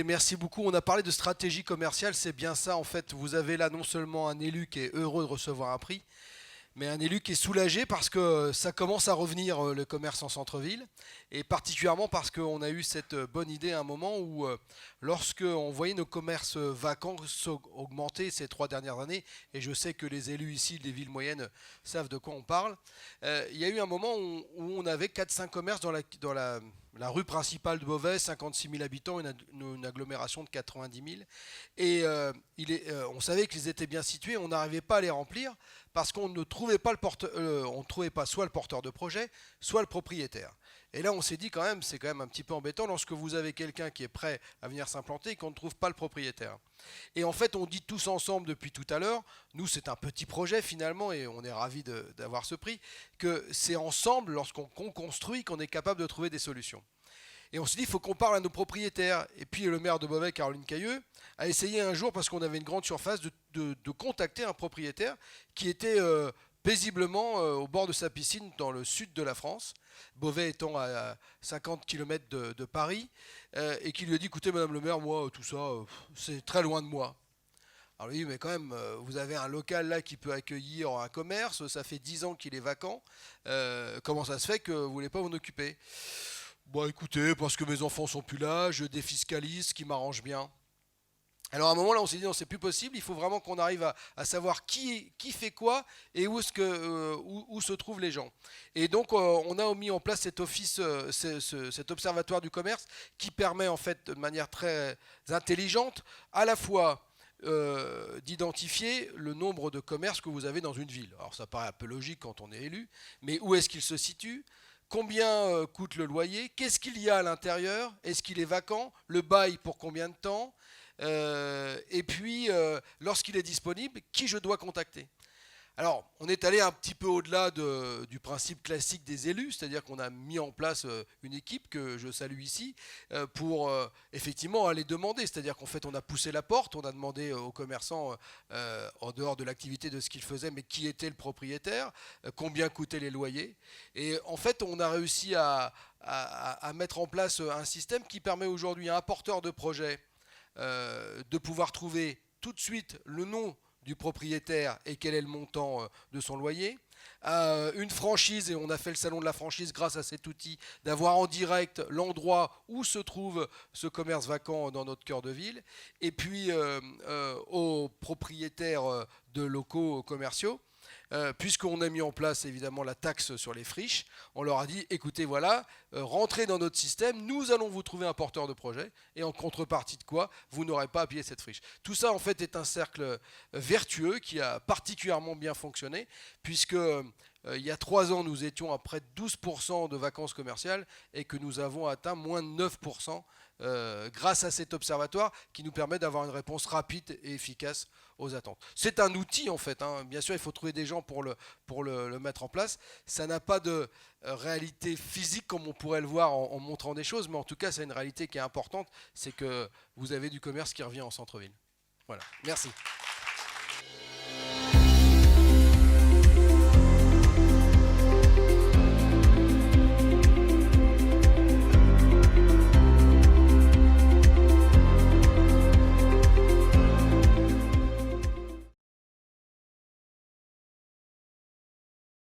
écoutez, merci beaucoup. On a parlé de stratégie commerciale, c'est bien ça en fait. Vous avez là non seulement un élu qui est heureux de recevoir un prix, mais un élu qui est soulagé parce que ça commence à revenir le commerce en centre-ville, et particulièrement parce qu'on a eu cette bonne idée à un moment où, lorsque on voyait nos commerces vacants augmenter ces 3 dernières années, et je sais que les élus ici des villes moyennes savent de quoi on parle, il y a eu un moment où on avait 4-5 commerces dans la rue principale de Beauvais, 56 000 habitants, une agglomération de 90 000. Et on savait qu'ils étaient bien situés, on n'arrivait pas à les remplir parce qu'on ne trouvait pas on ne trouvait pas soit le porteur de projet, soit le propriétaire. Et là, on s'est dit quand même, c'est quand même un petit peu embêtant lorsque vous avez quelqu'un qui est prêt à venir s'implanter et qu'on ne trouve pas le propriétaire. Et en fait, on dit tous ensemble depuis tout à l'heure, nous c'est un petit projet finalement et on est ravis d'avoir ce prix, que c'est ensemble, lorsqu'on construit, qu'on est capable de trouver des solutions. Et on s'est dit, il faut qu'on parle à nos propriétaires. Et puis le maire de Beauvais, Caroline Cailleux, a essayé un jour, parce qu'on avait une grande surface, de contacter un propriétaire qui était paisiblement au bord de sa piscine dans le sud de la France, Beauvais étant à 50 km de Paris, et qui lui a dit, écoutez Madame le maire, moi tout ça, c'est très loin de moi. Alors oui, mais quand même, vous avez un local là qui peut accueillir un commerce, ça fait 10 ans qu'il est vacant, comment ça se fait que vous ne voulez pas vous en occuper? Bon, écoutez, parce que mes enfants sont plus là, je défiscalise, ce qui m'arrange bien. Alors à un moment là, on s'est dit non, c'est plus possible. Il faut vraiment qu'on arrive à savoir qui fait quoi et où se trouvent les gens. Et donc on a mis en place cet office, cet observatoire du commerce qui permet en fait de manière très intelligente à la fois d'identifier le nombre de commerces que vous avez dans une ville. Alors ça paraît un peu logique quand on est élu, mais où est-ce qu'il se situe? Combien coûte le loyer? Qu'est-ce qu'il y a à l'intérieur? Est-ce qu'il est vacant? Le bail pour combien de temps? Et puis, lorsqu'il est disponible, qui je dois contacter? Alors, on est allé un petit peu au-delà du principe classique des élus, c'est-à-dire qu'on a mis en place une équipe que je salue ici pour effectivement aller demander. C'est-à-dire qu'en fait, on a poussé la porte, on a demandé aux commerçants, en dehors de l'activité de ce qu'ils faisaient, mais qui était le propriétaire, combien coûtaient les loyers. Et en fait, on a réussi à mettre en place un système qui permet aujourd'hui à un porteur de projet de pouvoir trouver tout de suite le nom du propriétaire et quel est le montant de son loyer. Une franchise, et on a fait le salon de la franchise grâce à cet outil, d'avoir en direct l'endroit où se trouve ce commerce vacant dans notre cœur de ville, et puis aux propriétaires de locaux commerciaux. Puisqu'on a mis en place évidemment la taxe sur les friches, on leur a dit écoutez, voilà, rentrez dans notre système, nous allons vous trouver un porteur de projet, et en contrepartie de quoi vous n'aurez pas à payer cette friche. Tout ça en fait est un cercle vertueux qui a particulièrement bien fonctionné, puisque il y a 3 ans nous étions à près de 12% de vacances commerciales et que nous avons atteint moins de 9% grâce à cet observatoire qui nous permet d'avoir une réponse rapide et efficace aux attentes. C'est un outil en fait, hein. Bien sûr il faut trouver des gens pour le mettre en place. Ça n'a pas de réalité physique comme on pourrait le voir en montrant des choses, mais en tout cas c'est une réalité qui est importante, c'est que vous avez du commerce qui revient en centre-ville. Voilà, merci.